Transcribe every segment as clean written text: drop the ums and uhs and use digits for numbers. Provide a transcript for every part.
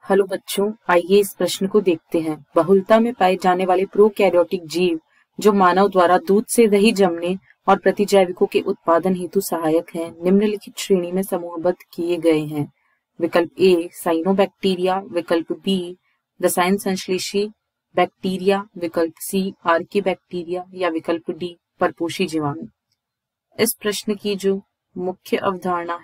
Hello बच्चों, आइए इस प्रश्न को देखते हैं। बहुलता में पाए जाने वाले प्रोकैरियोटिक जीव जो मानव द्वारा दूध से दही जमने और प्रतिजैविकों के उत्पादन हेतु सहायक हैं, निम्नलिखित श्रेणी में समूहबद्ध किए गए हैं। विकल्प ए साइनोबैक्टीरिया, विकल्प बी रसायन संश्लेषी बैक्टीरिया, विकल्प सी आर्की बैक्टीरिया या विकल्प डी परपोषी जीवाणु। इस प्रश्न की जो मुख्य अवधारणा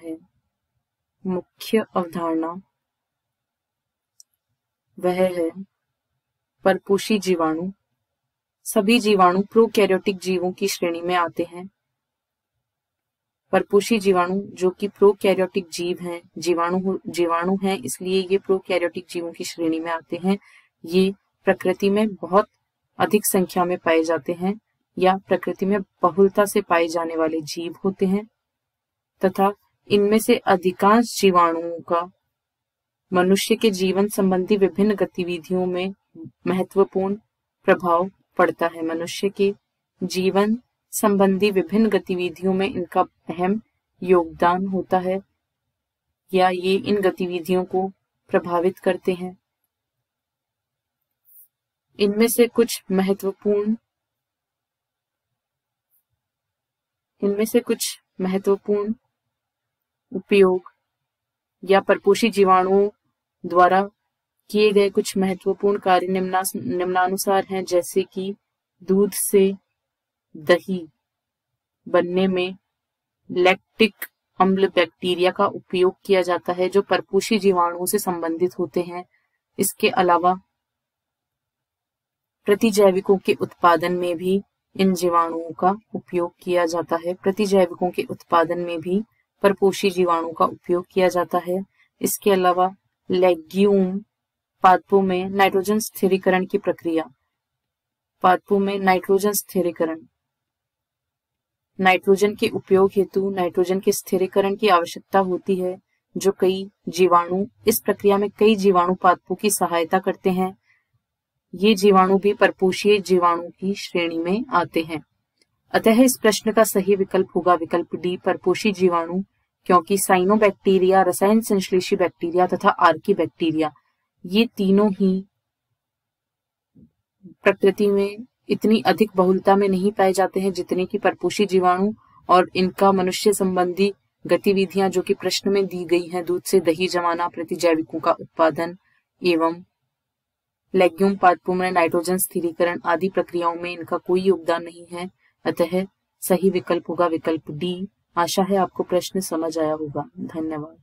वह है परपोषी जीवाणु। सभी जीवाणु प्रोकैरियोटिक जीवों की श्रेणी में आते हैं। परपोषी जीवाणु जो कि प्रोकैरियोटिक जीव हैं, जीवाणु हैं, इसलिए ये प्रोकैरियोटिक जीवों की श्रेणी में आते हैं। ये प्रकृति में बहुत अधिक संख्या में पाए जाते हैं या प्रकृति में बहुलता से पाए जाने वाले जीव होते हैं तथा इनमें से अधिकांश जीवाणुओं का मनुष्य के जीवन संबंधी विभिन्न गतिविधियों में महत्वपूर्ण प्रभाव पड़ता है। मनुष्य के जीवन संबंधी विभिन्न गतिविधियों में इनका अहम योगदान होता है या ये इन गतिविधियों को प्रभावित करते हैं। इनमें से कुछ महत्वपूर्ण उपयोग या परपोषी जीवाणुओं द्वारा किए गए कुछ महत्वपूर्ण कार्य निम्नानुसार हैं, जैसे कि दूध से दही बनने में लैक्टिक अम्ल बैक्टीरिया का उपयोग किया जाता है जो परपोषी जीवाणुओं से संबंधित होते हैं। इसके अलावा प्रतिजैविकों के उत्पादन में भी इन जीवाणुओं का उपयोग किया जाता है। प्रतिजैविकों के उत्पादन में भी परपोषी जीवाणु का उपयोग किया जाता है। इसके अलावा लेग्यूम पादपों में नाइट्रोजन स्थिरीकरण की प्रक्रिया, नाइट्रोजन के उपयोग हेतु नाइट्रोजन के स्थिरीकरण की आवश्यकता होती है, जो इस प्रक्रिया में कई जीवाणु पादपों की सहायता करते हैं। ये जीवाणु भी परपोषी जीवाणु की श्रेणी में आते हैं। अतः इस प्रश्न का सही विकल्प होगा विकल्प डी परपोषी जीवाणु, क्योंकि साइनोबैक्टीरिया, रसायन संश्लेषी बैक्टीरिया तथा आर्की बैक्टीरिया ये तीनों ही प्रकृति में इतनी अधिक बहुलता में नहीं पाए जाते हैं जितने कि परपोषी जीवाणु, और इनका मनुष्य संबंधी गतिविधियां जो कि प्रश्न में दी गई हैं, दूध से दही जमाना, प्रतिजैविकों का उत्पादन एवं लेग्यूम पादपों में नाइट्रोजन स्थिरीकरण आदि प्रक्रियाओं में इनका कोई योगदान नहीं है। अतः सही विकल्प होगा विकल्प डी। आशा है आपको प्रश्न समझ आया होगा। धन्यवाद।